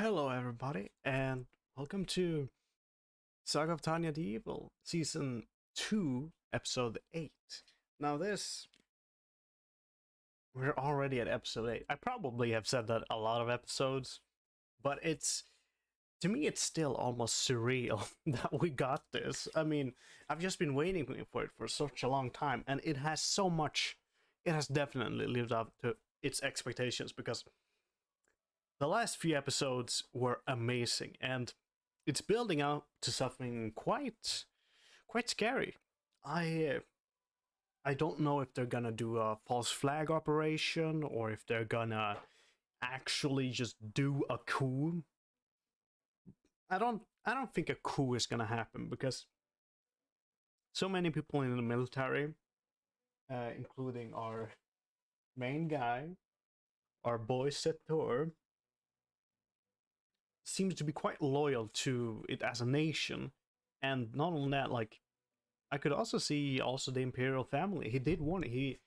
Hello, everybody, and welcome to Saga of Tanya the Evil, Season 2, Episode 8. Now, we're already at Episode 8. I probably have said that a lot of episodes, but to me, it's still almost surreal that we got this. I mean, I've just been waiting for it for such a long time, and it has definitely lived up to its expectations because the last few episodes were amazing, and it's building up to something quite scary. I I don't know if they're gonna do a false flag operation or if they're gonna actually just do a coup. I don't think a coup is gonna happen because so many people in the military, including our main guy, our boy Setor, seems to be quite loyal to it as a nation. And not only that, like, I could also see also the imperial family. He did warn it.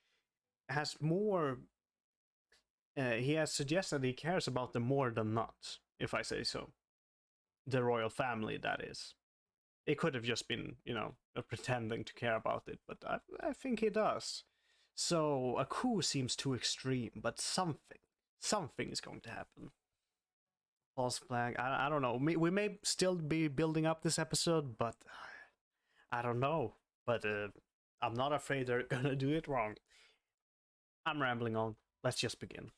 Has more he has suggested he cares about them more than not, if I say so. The royal family, that is. It could have just been, pretending to care about it, but I think he does. So a coup seems too extreme, but something is going to happen. False flag. I don't know. We may still be building up this episode, but I don't know. But I'm not afraid they're gonna do it wrong. I'm rambling on. Let's just begin.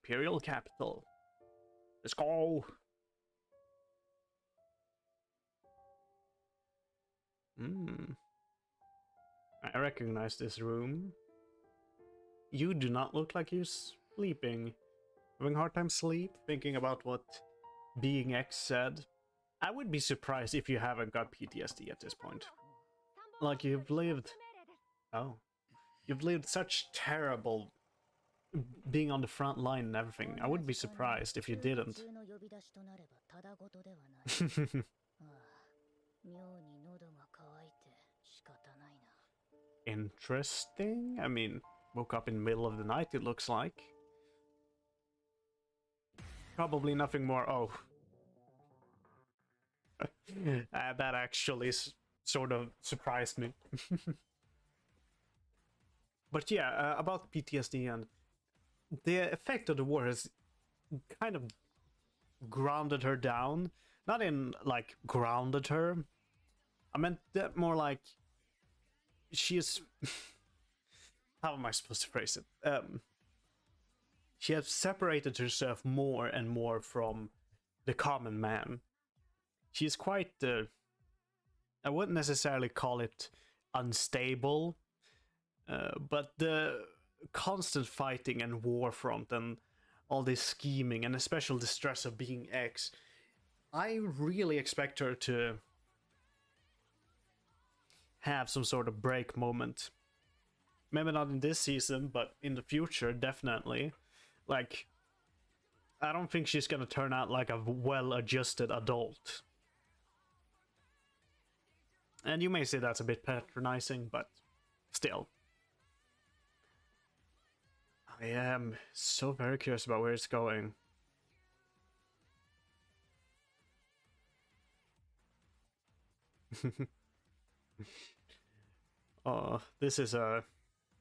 Imperial capital. Let's go. I recognize this room. You do not look like you're sleeping. Having a hard time sleep, thinking about what Being X said. I would be surprised if you haven't got PTSD at this point. Like you've lived such terrible being on the front line and everything. I wouldn't be surprised if you didn't. Interesting. I mean, woke up in the middle of the night, it looks like. Probably nothing more. Oh. That actually sort of surprised me. But yeah, about PTSD and the effect of the war has kind of grounded her down. Not in, like, grounded her. I meant that more like she is... How am I supposed to phrase it? She has separated herself more and more from the common man. She's quite... I wouldn't necessarily call it unstable, but the constant fighting and war front and all this scheming and especially the stress of being X, I really expect her to have some sort of break moment. Maybe not in this season, but in the future, definitely. Like, I don't think she's gonna turn out like a well-adjusted adult. And you may say that's a bit patronizing, but still. I am so very curious about where it's going. Oh, this is a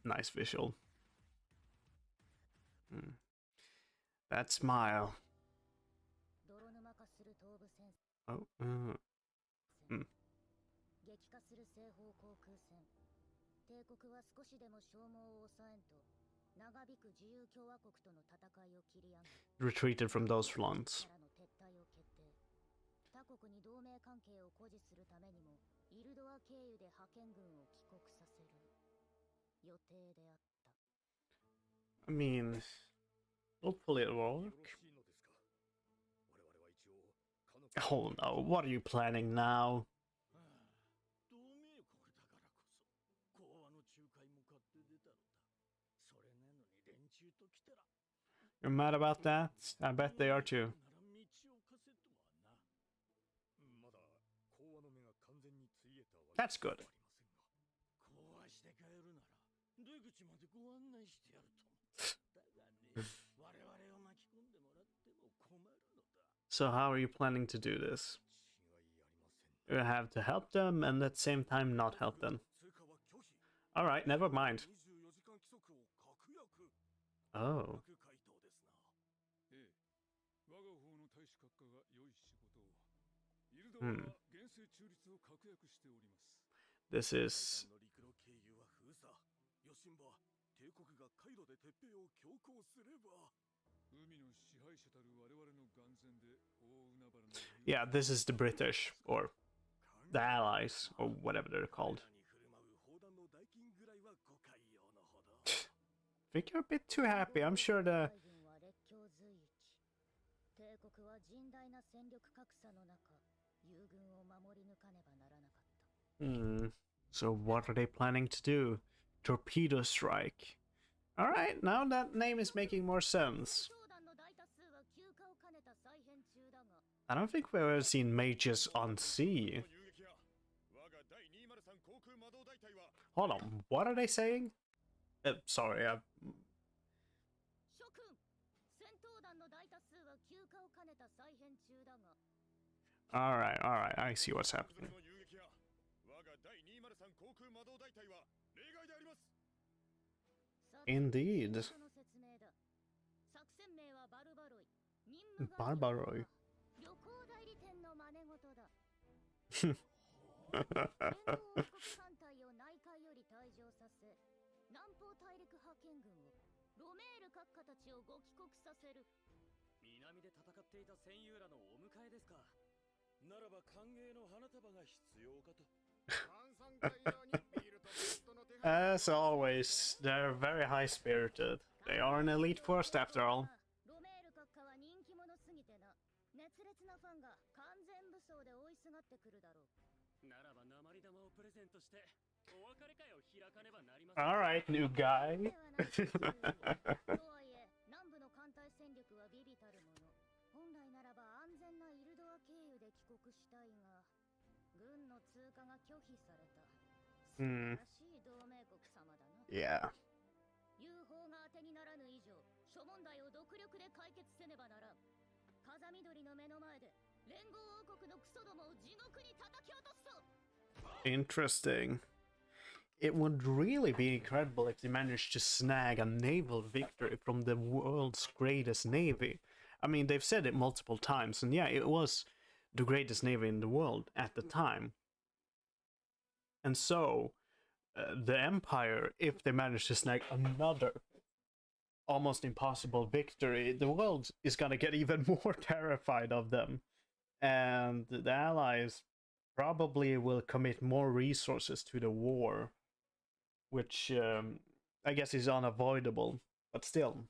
nice visual. That smile. Oh, 帝国は少しでも消耗を抑えんと長引く自由共和国との戦いを切り上げ retreated from those fronts 撤退を決定他国に同盟関係を誇示するためにもイルドア経由で派遣軍を帰国させる予定であった I mean, hopefully it'll work. Oh no, what are you planning now? You're mad about that? I bet they are too. That's good. So how are you planning to do this? You have to help them and at the same time not help them. Alright, never mind. Oh. Hmm. This is... Yeah, this is the British, or the Allies, or whatever they're called. I think you're a bit too happy. I'm sure the... Hmm. So what are they planning to do? Torpedo strike. Alright, now that name is making more sense. I don't think we've ever seen mages on sea. Hold on, what are they saying? Sorry, Alright, I see what's happening. Indeed. Barbaroi. As always, they're very high-spirited. They are an elite force after all. Alright, new guy. Hmm. Yeah. Interesting. It would really be incredible if they managed to snag a naval victory from the world's greatest navy. I mean, they've said it multiple times, and yeah, it was the greatest navy in the world at the time. And so, the Empire, if they manage to snag another almost impossible victory, the world is gonna get even more terrified of them. And the Allies probably will commit more resources to the war, which I guess is unavoidable, but still.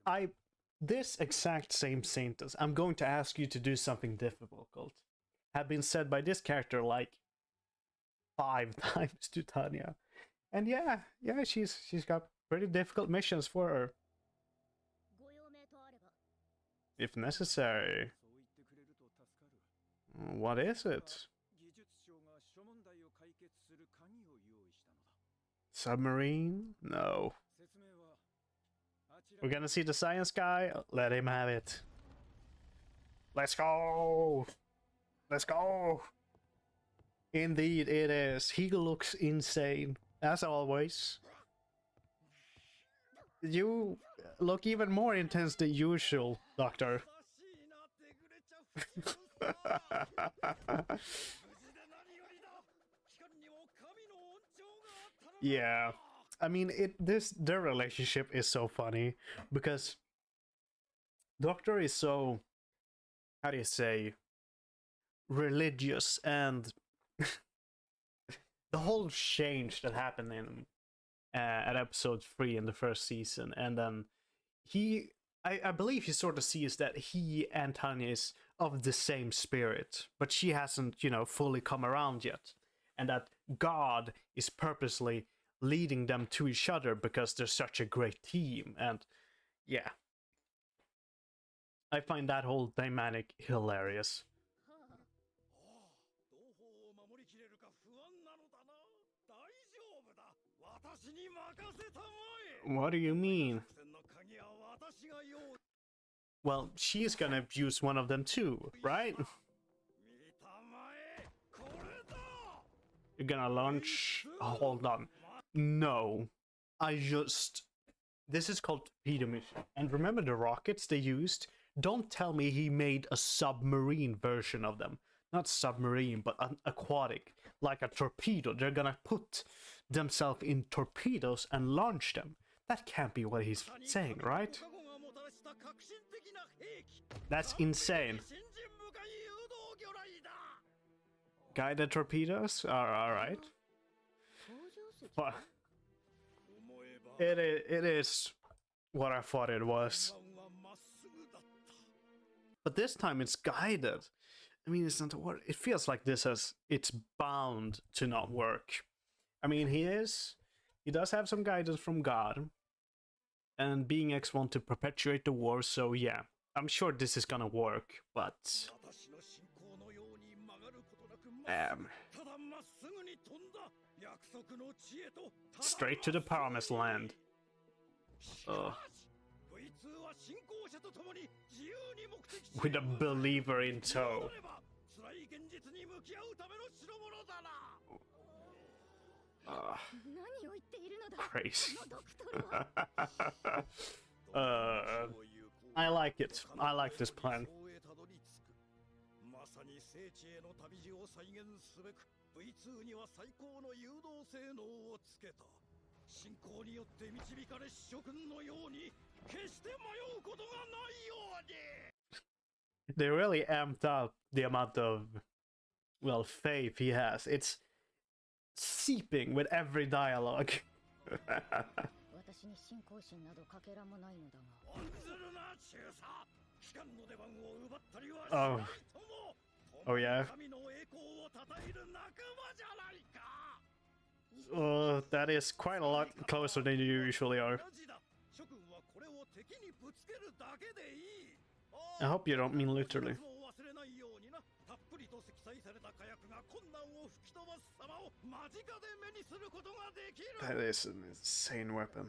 I this exact same sentence, I'm going to ask you to do something difficult, have been said by this character like 5 times to Tanya. And yeah, she's got pretty difficult missions for her. If necessary. What is it? Submarine? No. We're gonna see the science guy? Let him have it. Let's go! Let's go! Indeed it is. He looks insane, as always. You look even more intense than usual, Doctor. Yeah. I mean, their relationship is so funny because Doctor is so, how do you say, religious, and the whole change that happened in at episode 3 in the first season, and then I believe he sort of sees that he and Tanya is of the same spirit, but she hasn't, fully come around yet, and that God is purposely leading them to each other because they're such a great team. And yeah, I find that whole dynamic hilarious. What do you mean? Well, she's gonna use one of them too, right? You're gonna launch... Oh, hold on. No. This is called torpedo mission. And remember the rockets they used? Don't tell me he made a submarine version of them. Not submarine, but an aquatic. Like a torpedo. They're gonna put themselves in torpedoes and launch them. That can't be what he's saying, right? That's insane. Guided torpedoes are alright. But it is what I thought it was. But this time it's guided. I mean, it's not what it feels like. It's bound to not work. I mean, he does have some guidance from God, and being X want to perpetuate the war. So yeah, I'm sure this is gonna work. But straight to the promised land. With a believer in tow. Crazy. I like it. I like this plan. They really amped up the amount of, well, faith he has. It's seeping with every dialogue. Oh. Oh yeah. That is quite a lot closer than you usually are. I hope you don't mean literally. That is an insane weapon.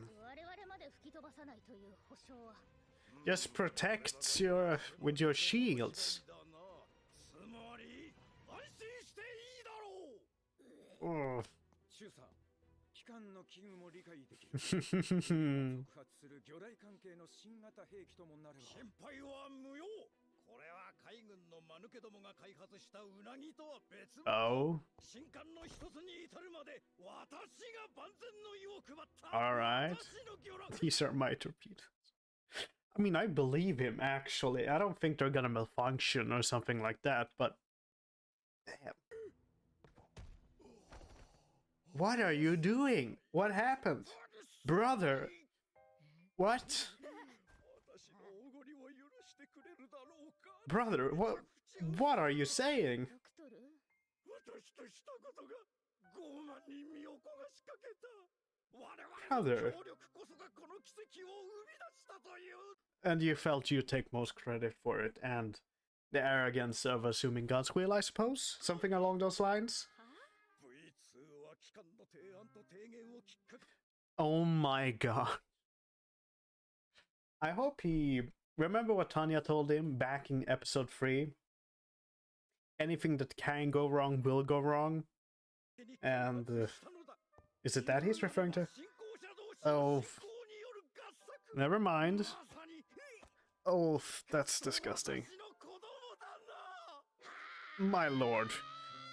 Just protect with your shields. Oh. Oh. Alright. These are my torpedoes. I mean, I believe him, actually. I don't think they're gonna malfunction or something like that, but... Damn. What are you doing? What happened? Brother! What? Brother, what are you saying? Brother. And you felt you take most credit for it, and the arrogance of assuming God's will, I suppose? Something along those lines? Oh my god. I hope he... Remember what Tanya told him back in episode 3? Anything that can go wrong will go wrong. And... is it that he's referring to? Oh... Never mind. Oh, that's disgusting. My lord.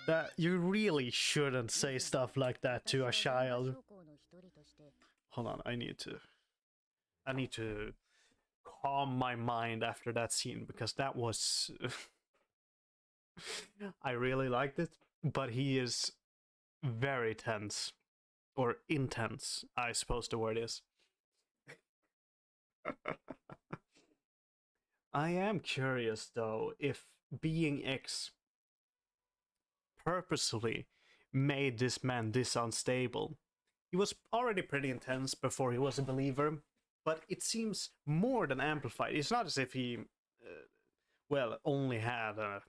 That you really shouldn't say stuff like that to a child. Hold on, I need to calm my mind after that scene, because that was I really liked it, but he is very tense, or intense, I suppose the word is. I am curious though if being X purposely made this man this unstable. He was already pretty intense before he was a believer, but it seems more than amplified. It's not as if he well, only had a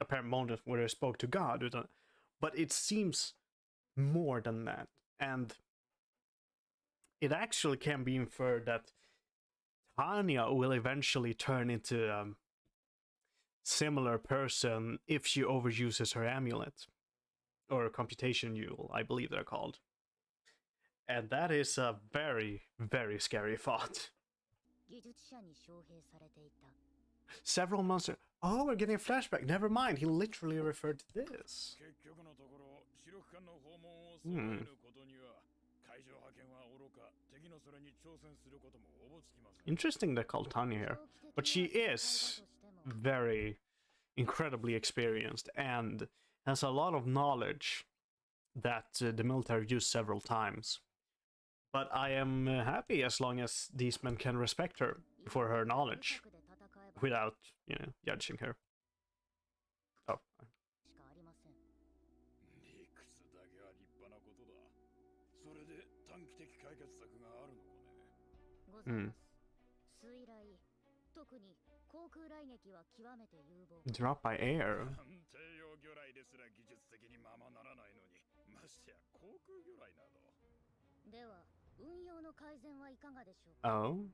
apparent moment where he spoke to God, but it seems more than that. And it actually can be inferred that Tanya will eventually turn into a similar person if she overuses her amulet. Or computation jewel, I believe they're called. And that is a very, very scary thought. Several months. Oh, we're getting a flashback. Never mind. He literally referred to this. Interesting they called Tanya here. But she is very incredibly experienced and has a lot of knowledge that the military used several times. But I am happy as long as these men can respect her for her knowledge without, judging her. Oh. Drop by air. Oh.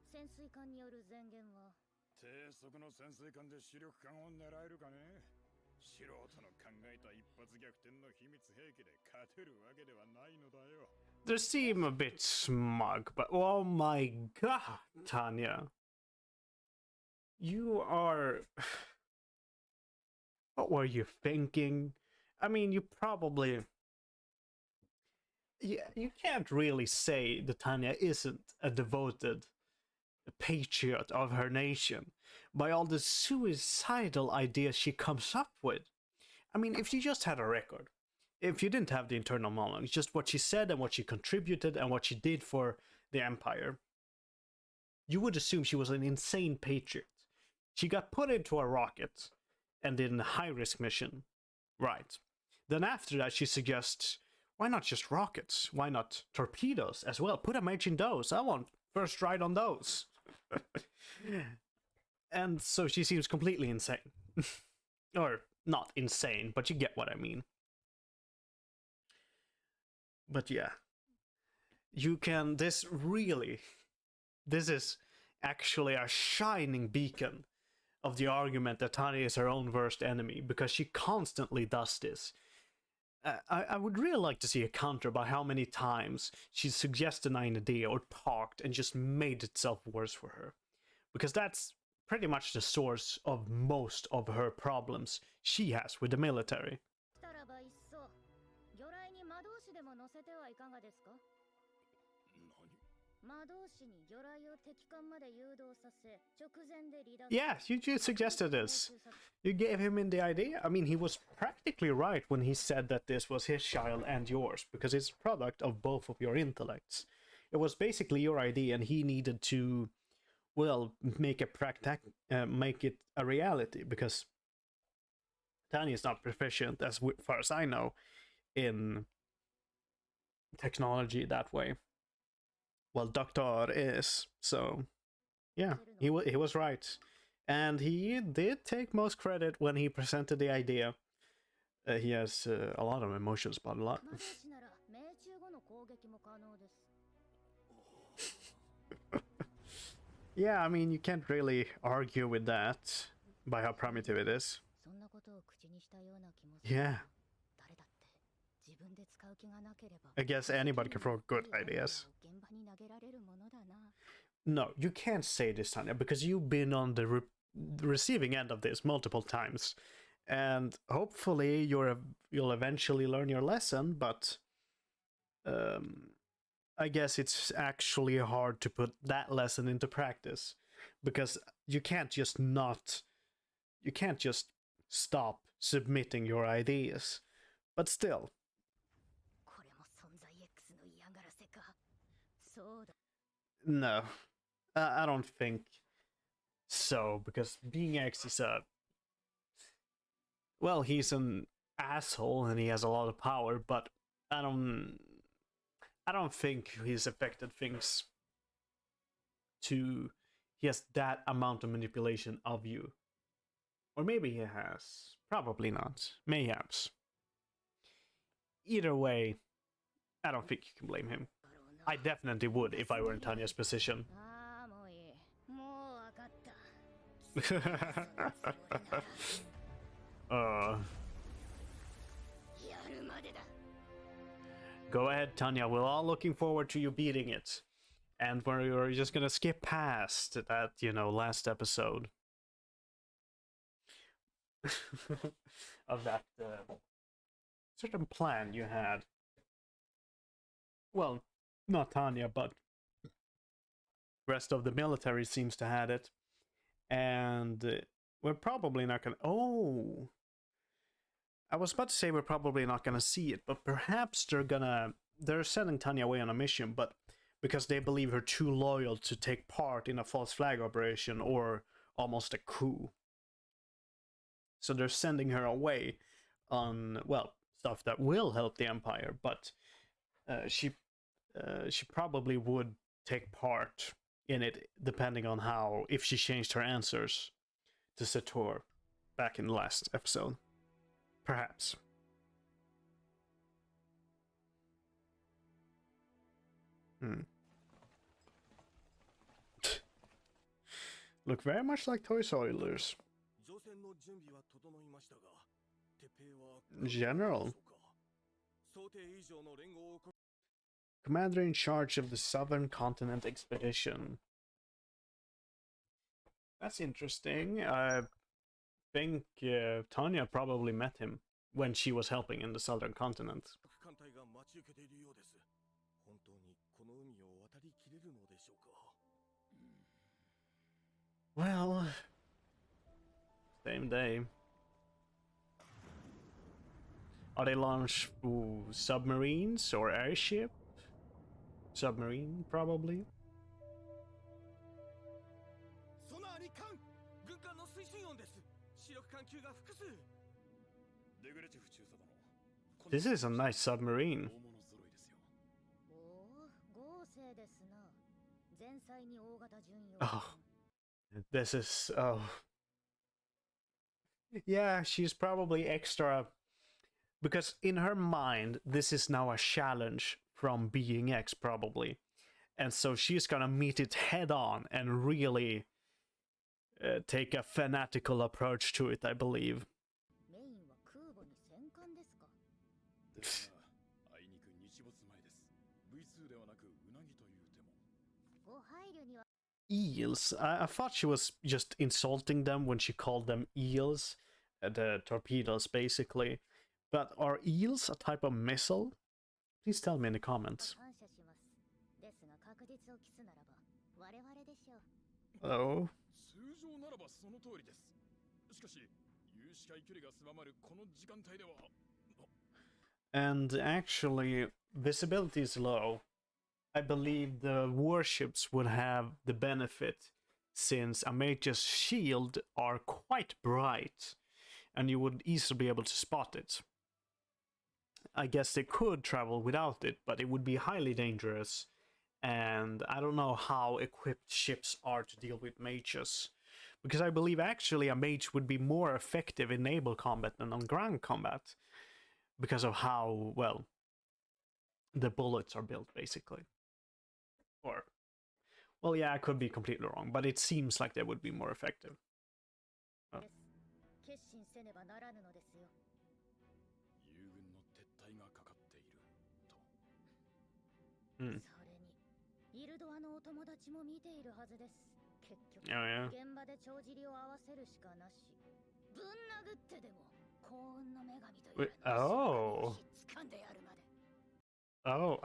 They seem a bit smug, but oh my god, Tanya. You are... What were you thinking? I mean, you probably... Yeah, you can't really say that Tanya isn't a devoted patriot of her nation by all the suicidal ideas she comes up with. I mean, if she just had a record, if you didn't have the internal monologue, just what she said and what she contributed and what she did for the Empire, you would assume she was an insane patriot. She got put into a rocket and did a high-risk mission. Right. Then after that, she suggests, why not just rockets? Why not torpedoes as well? Put a mage in those. I want first ride on those. And so she seems completely insane. Or not insane, but you get what I mean. But yeah. You can... This is actually a shining beacon of the argument that Tanya is her own worst enemy, because she constantly does this. I would really like to see a counter by how many times she suggested an idea or talked and just made itself worse for her. Because that's pretty much the source of most of her problems she has with the military. Yeah, you suggested this. You gave him in the idea. I mean, he was practically right when he said that this was his child and yours, because it's a product of both of your intellects. It was basically your idea, and he needed to, well, make it a reality, because Tanya is not proficient, as far as I know, in technology that way. Well, Doctor is, so yeah, he was right. And he did take most credit when he presented the idea. He has a lot of emotions, but a lot. Yeah, I mean, you can't really argue with that by how primitive it is. Yeah. I guess anybody can throw good ideas. No, you can't say this, Tanya, because you've been on the receiving end of this multiple times. And hopefully you'll eventually learn your lesson, but I guess it's actually hard to put that lesson into practice, because you can't just stop submitting your ideas. But still. No, I don't think so, because being X is well, he's an asshole and he has a lot of power, but I don't think he's affected things he has that amount of manipulation of you Or maybe he has. Probably not. Mayhaps. Either way, I don't think you can blame him. I definitely would if I were in Tanya's position. Go ahead, Tanya. We're all looking forward to you beating it. And we're just gonna skip past that, last episode. Of that certain plan you had. Well, not Tanya, but rest of the military seems to have it. And we're probably not gonna... Oh! I was about to say we're probably not gonna see it, but perhaps they're sending Tanya away on a mission, but because they believe her too loyal to take part in a false flag operation or almost a coup. So they're sending her away on, well, stuff that will help the Empire, but she probably would take part in it depending on if she changed her answers to Sator back in the last episode. Perhaps. Look very much like toy soldiers. General. Commander in charge of the Southern Continent Expedition. That's interesting. I think Tanya probably met him when she was helping in the Southern Continent. Well, same day. Are they launched submarines or airship? Submarine, probably. This is a nice submarine. Oh, this is... Oh. Yeah, she's probably extra... Because in her mind, this is now a challenge from Being X, probably. And so she's gonna meet it head on and really take a fanatical approach to it, I believe. Eels. I thought she was just insulting them when she called them eels, the torpedoes, basically. But are eels a type of missile? Please tell me in the comments. Oh. And actually, visibility is low. I believe the warships would have the benefit, since a mage's shield are quite bright, and you would easily be able to spot it. I guess they could travel without it, but it would be highly dangerous, and I don't know how equipped ships are to deal with mages. Because I believe actually a mage would be more effective in naval combat than on ground combat, because of how, well, the bullets are built, basically. Or, well, yeah, I could be completely wrong, but it seems like they would be more effective. Oh. Hmm. Oh, yeah. Wait, oh. Oh,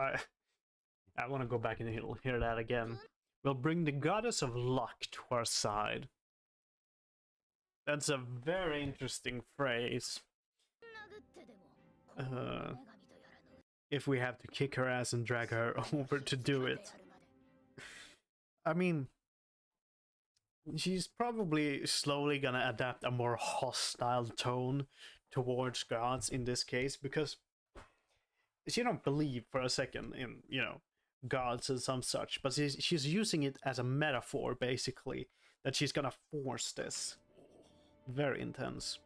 I want to go back and hear that again. We'll bring the goddess of luck to our side. That's a very interesting phrase. If we have to kick her ass and drag her over to do it. I mean, she's probably slowly gonna adapt a more hostile tone towards gods in this case, because she don't believe for a second in, gods and some such, but she's using it as a metaphor, basically, that she's gonna force this. Very intense.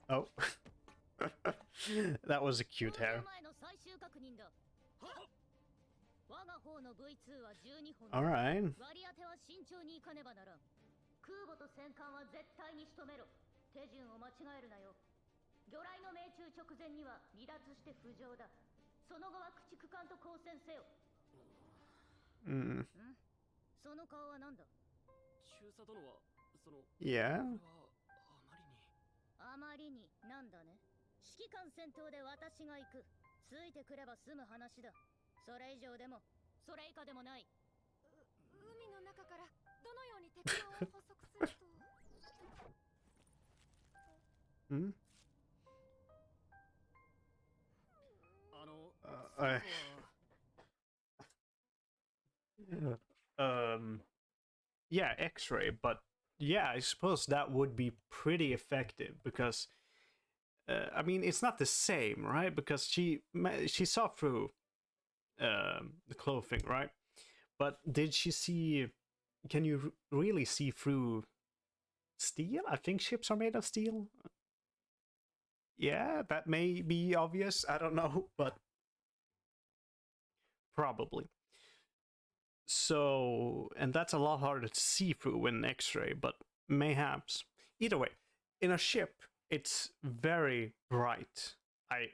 Oh. That was a cute hair. Alright. 空母と戦艦は絶対に仕留めろ。手順を間違えるなよ。魚雷の命中直前には離脱して浮上だ。その後は駆逐艦と交戦せよ。その顔は何だ。中佐殿はその。Yeah. あまりになんだね。指揮官戦闘で私が行く。ついてくれば済む話だ。それ以上でもそれ以下でもない。海の中からどのように敵を捕捉すると。Yeah, X-ray, but yeah, I suppose that would be pretty effective because I mean, it's not the same, right? Because she saw through the clothing, right? But did she see? Can you really see through steel? I think ships are made of steel. Yeah, that may be obvious. I don't know, but probably. So, and that's a lot harder to see through in X-ray, but mayhaps. Either way, in a ship, it's very bright, I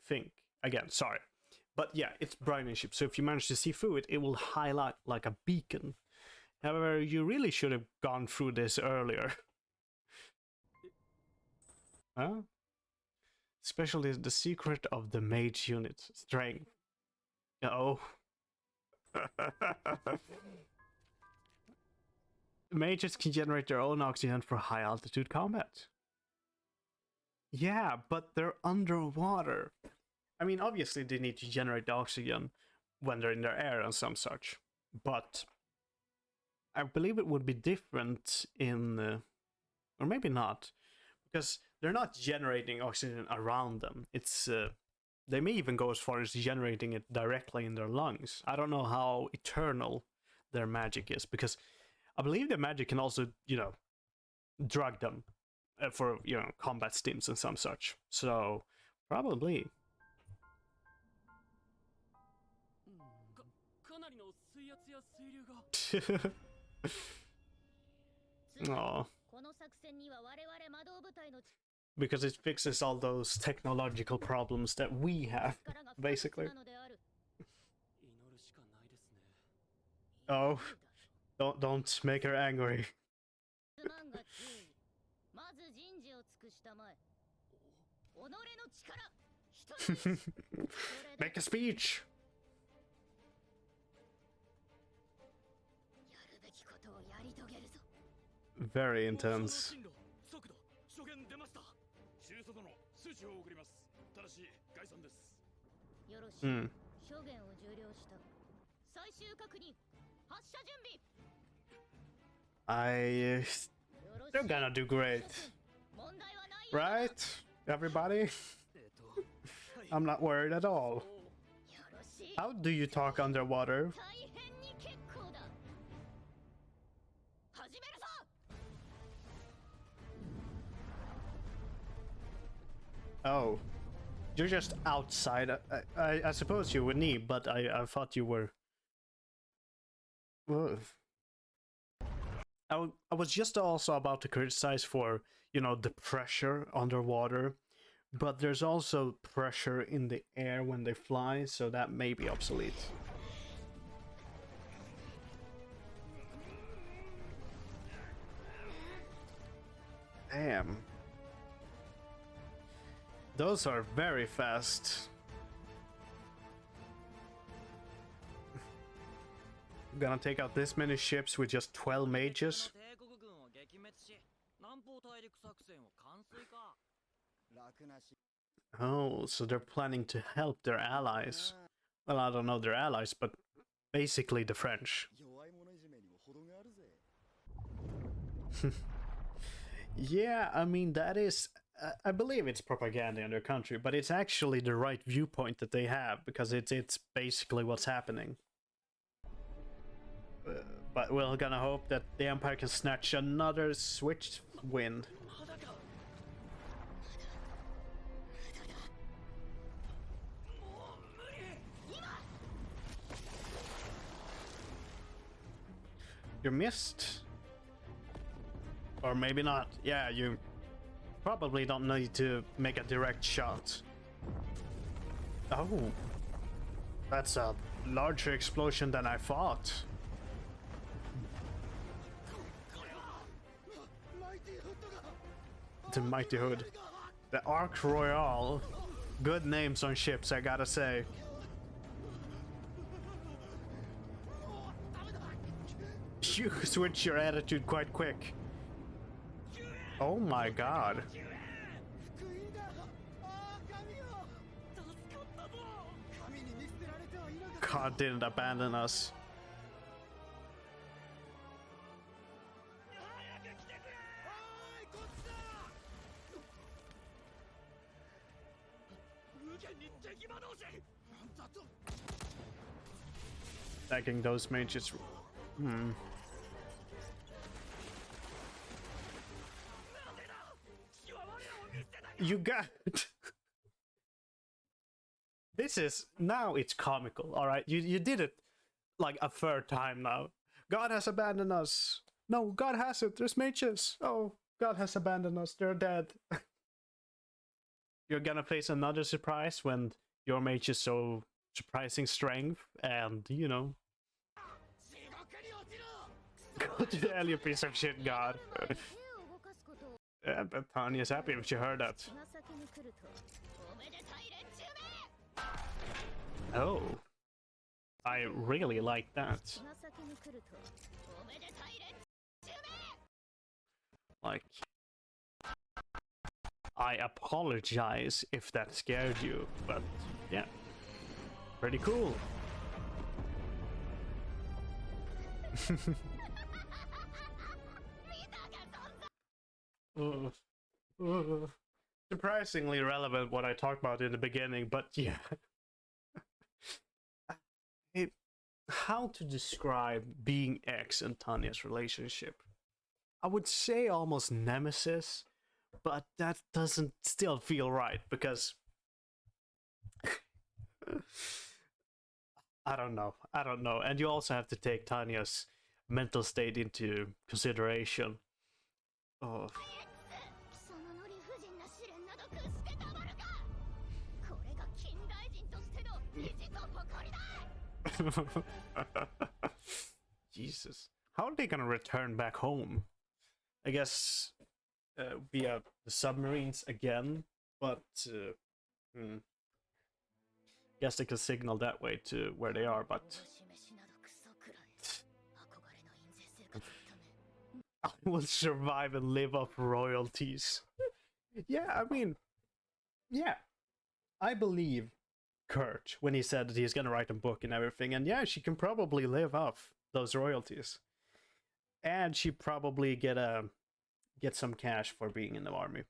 think. Again, sorry. But yeah, it's bright in a ship, so if you manage to see through it, it will highlight like a beacon. However, you really should have gone through this earlier. Huh? Especially the secret of the mage unit. Strength. Oh. Mages can generate their own oxygen for high altitude combat. Yeah, but they're underwater. I mean, obviously they need to generate the oxygen when they're in their air and some such. But I believe it would be different in... or maybe not. Because they're not generating oxygen around them. It's... they may even go as far as generating it directly in their lungs. I don't know how eternal their magic is, because I believe their magic can also, you know, drug them for, you know, combat stims and some such. So, probably. Aww. Because it fixes all those technological problems that we have, basically. Oh, don't make her angry. Make a speech. Very intense. They're gonna do great. Right? Everybody? I'm not worried at all. How do you talk underwater? Oh. You're just outside. I suppose you would need, but I thought you were... Whoa. I was just also about to criticize for, you know, the pressure underwater, but there's also pressure in the air when they fly, so that may be obsolete. Damn. Those are very fast. Gonna take out this many ships with just 12 mages? Oh, so they're planning to help their allies. Well, I don't know their allies, but basically the French. Yeah, I mean, that is... I believe it's propaganda in their country, but it's actually the right viewpoint that they have, because it's basically what's happening. But we're gonna hope that the Empire can snatch another switch win. You missed. Or maybe not. Yeah, you probably don't need to make a direct shot. Oh. That's a larger explosion than I thought. The Mighty Hood. The Ark Royale. Good names on ships, I gotta say. You switch your attitude quite quick. Oh my god. God didn't abandon us. Attacking those mages. You got this is now it's comical, all right? You did it like a third time now. God has abandoned us. No, God hasn't. There's mages. Oh, God has abandoned us. They're dead. You're gonna face another surprise when your mage is so surprising strength, and you know. Go to hell, you piece of shit, God. But Tanya's happy if she heard that. Oh. I really like that. Like, I apologize if that scared you, but yeah. Pretty cool. Surprisingly relevant what I talked about in the beginning, but yeah. How to describe being X and Tanya's relationship? I would say almost nemesis, but that doesn't still feel right because I don't know. And you also have to take Tanya's mental state into consideration. Oh. Jesus. How are they gonna return back home? I guess via the submarines again, but guess they can signal that way to where they are, but I will survive and live off royalties. Yeah, I mean, yeah, I believe Kurt when he said that he's gonna write a book and everything, and yeah, she can probably live off those royalties, and she probably get some cash for being in the army.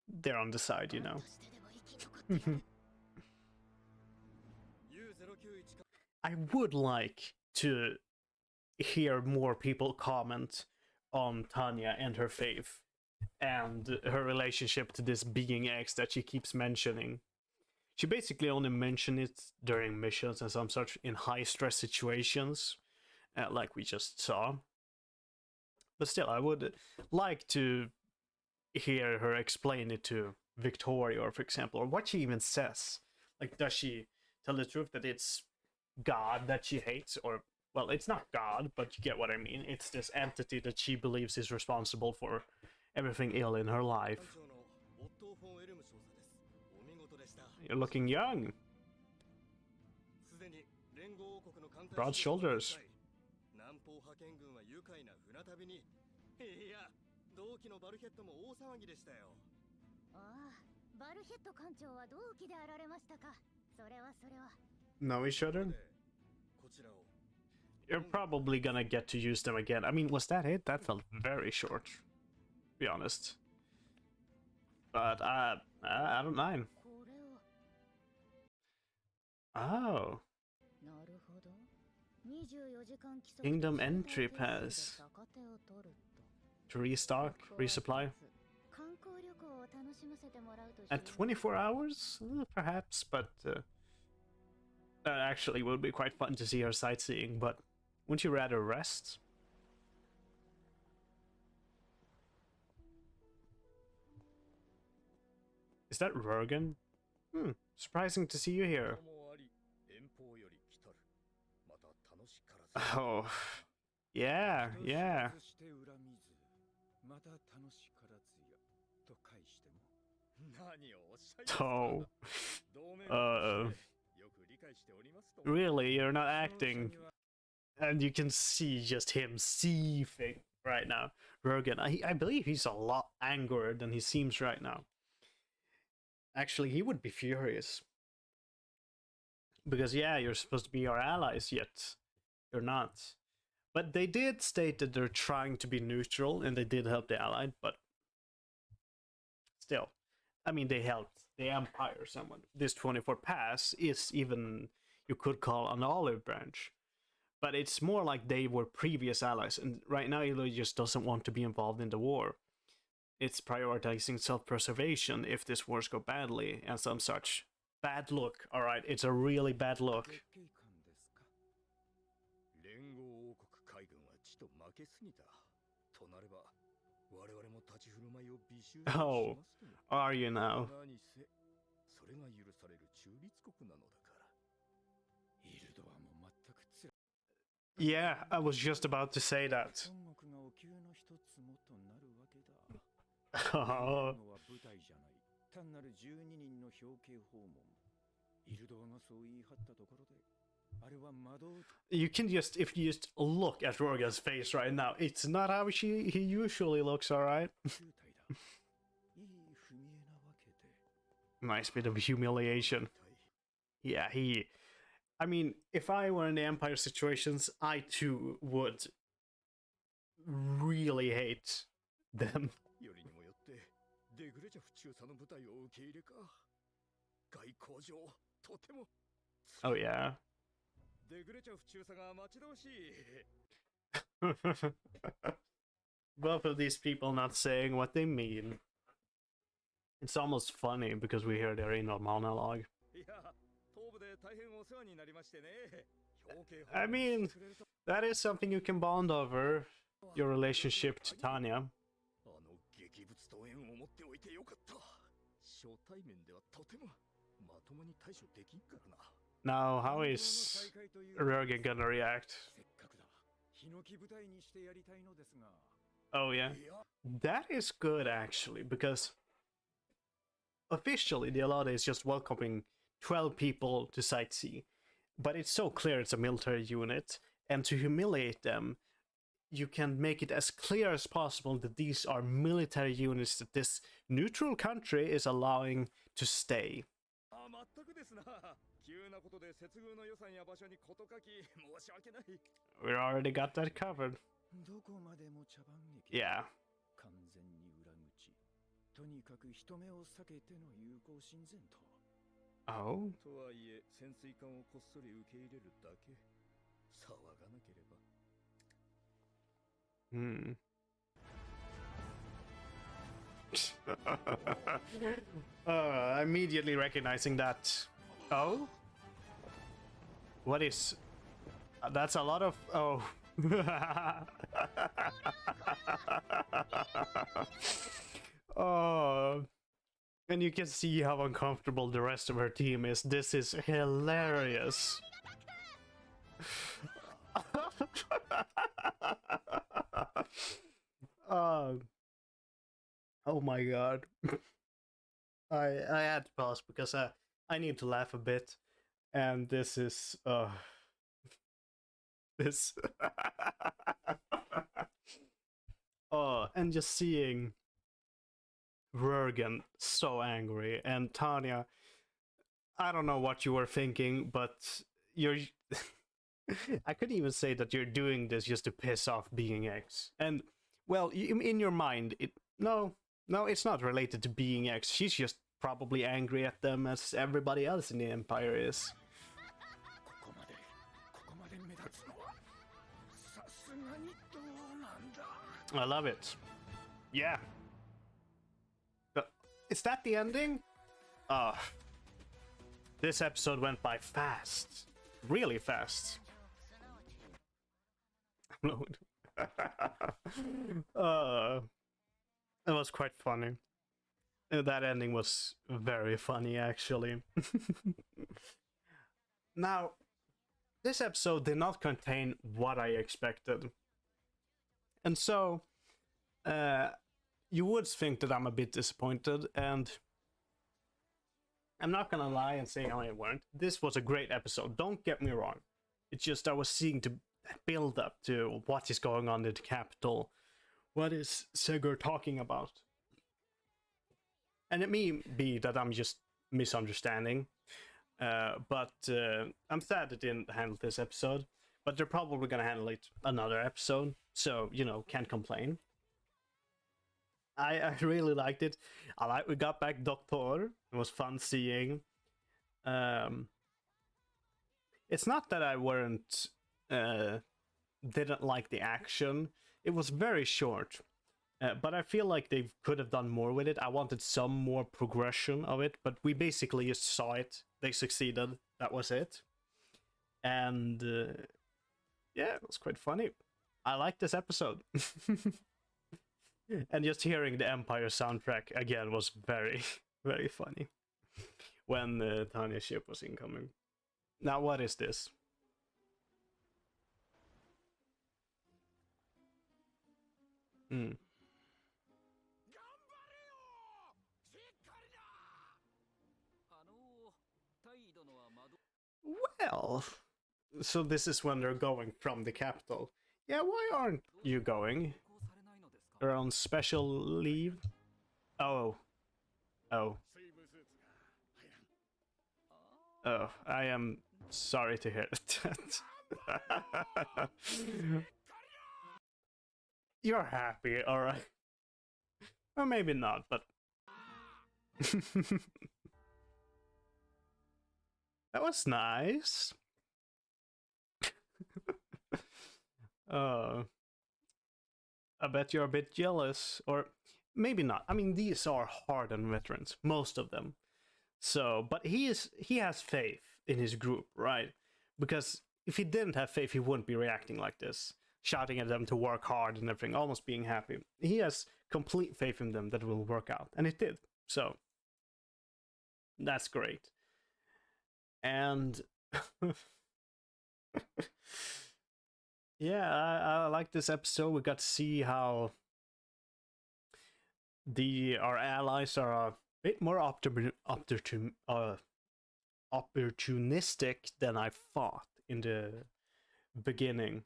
They're on the side, you know. I would like to hear more people comment on Tanya and her faith and her relationship to this being X that she keeps mentioning. She basically only mentioned it during missions and some such in high stress situations, like we just saw. But still, I would like to hear her explain it to Victoria, or for example, or what she even says. Like, does she tell the truth that it's God that she hates? Or, well, it's not God, but you get what I mean. It's this entity that she believes is responsible for everything ill in her life. You're looking young. Broad shoulders. Know each other? You're probably gonna get to use them again. I mean, was that it? That felt very short, to be honest. But I don't mind. Oh. Kingdom entry pass. To restock, resupply. At 24 hours? Perhaps, but that actually would be quite fun to see her sightseeing, but wouldn't you rather rest? Is that Rogan? Surprising to see you here. Oh, yeah. Oh, really, you're not acting. And you can see just him seething right now. Rogan, I believe he's a lot angrier than he seems right now. Actually, he would be furious. Because, yeah, you're supposed to be our allies, yet you're not. But they did state that they're trying to be neutral, and they did help the allied, but still. I mean, they helped the Empire somewhat. This 24 pass is even, you could call an olive branch. But it's more like they were previous allies, and right now he just doesn't want to be involved in the war. It's prioritizing self-preservation if this wars go badly, and some such. Bad look, alright, it's a really bad look. Oh, are you now? Yeah, I was just about to say that. Oh. You can just, if you just look at Roga's face right now, it's not how he usually looks, alright? Nice bit of humiliation. Yeah, I mean, if I were in the Empire situations, I too would really hate them. Oh yeah. Both of these people not saying what they mean. It's almost funny because we hear their inner monologue. I mean, that is something you can bond over, your relationship to Tanya. Now, how is Rogan gonna react? Oh yeah, that is good actually, because officially the Alade is just welcoming 12 people to sightsee, but it's so clear it's a military unit, and to humiliate them, you can make it as clear as possible that these are military units that this neutral country is allowing to stay. We already got that covered. Yeah. Oh? Immediately recognizing that. Oh? What is... That's a lot of... Oh. Oh. And you can see how uncomfortable the rest of her team is. This is hilarious. Oh my god. I had to pause because I need to laugh a bit, and this is this oh, and just seeing Rogan so angry, and Tanya, I don't know what you were thinking, but you're I couldn't even say that you're doing this just to piss off Being X. And well, in your mind, no, it's not related to Being X. She's just probably angry at them as everybody else in the Empire is. I love it. Yeah. Is that the ending? This episode went by fast. Really fast. It was quite funny. That ending was very funny, actually. Now, this episode did not contain what I expected. And so, you would think that I'm a bit disappointed, and I'm not gonna lie and say I weren't. This was a great episode, don't get me wrong. It's just I was seeing to build up to what is going on in the capital. What is Saga talking about? And it may be that I'm just misunderstanding, but I'm sad it didn't handle this episode. But they're probably gonna handle it another episode, so you know, can't complain. I really liked it. We got back Doctor. It was fun seeing. It's not that I weren't didn't like the action. It was very short. But I feel like they could have done more with it. I wanted some more progression of it, but we basically just saw it. They succeeded. That was it. And yeah, it was quite funny. I liked this episode. And just hearing the Empire soundtrack again was very, very funny. When Tanya's ship was incoming. Now, what is this? Well, so this is when they're going from the capital. Yeah, why aren't you going? They're on special leave? Oh. Oh. Oh, I am sorry to hear that. You're happy, alright. Or maybe not, but... That was nice. I bet you're a bit jealous, or maybe not. I mean, these are hardened veterans, most of them. So, but he has faith in his group, right? Because if he didn't have faith, he wouldn't be reacting like this, shouting at them to work hard and everything, almost being happy. He has complete faith in them that it will work out, and it did. So, that's great. And yeah, I like this episode. We got to see how our allies are a bit more opportunistic than I thought in the beginning.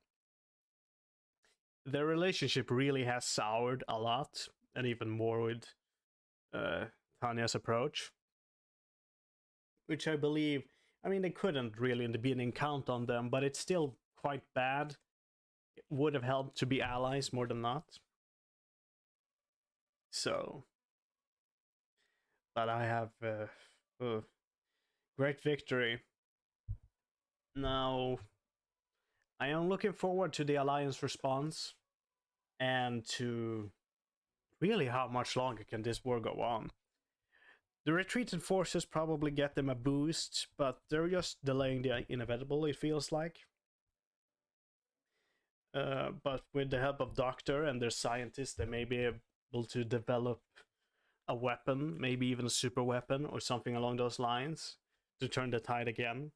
Their relationship really has soured a lot, and even more with Tanya's approach, which I believe. I mean, they couldn't really in the beginning count on them, but it's still quite bad. It would have helped to be allies more than not. So, but I have great victory. Now, I am looking forward to the Alliance response and to really how much longer can this war go on. The retreated forces probably get them a boost, but they're just delaying the inevitable, it feels like. But with the help of Doctor and their scientists, they may be able to develop a weapon, maybe even a super weapon or something along those lines, to turn the tide again.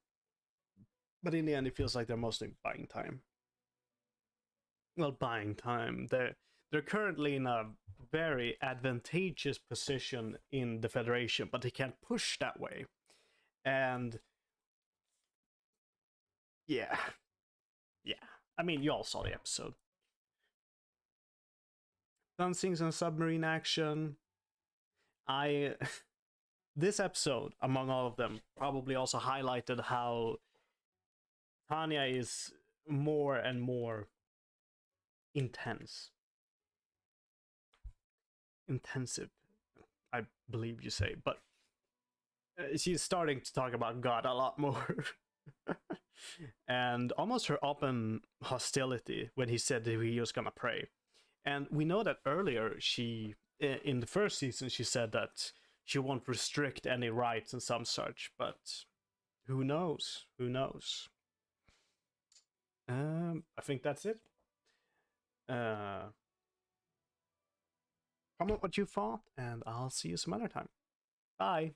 But in the end, it feels like they're mostly buying time. Well, buying time. They're currently in a very advantageous position in the Federation, but they can't push that way. And yeah. I mean, you all saw the episode. Fun scenes and submarine action. This episode, among all of them, probably also highlighted how Tanya is more and more intensive, I believe you say, but she's starting to talk about God a lot more. And almost her open hostility when he said that he was gonna pray. And we know that earlier in the first season, she said that she won't restrict any rights and some such, but who knows? Who knows? I think that's it. Comment what you thought, and I'll see you some other time. Bye.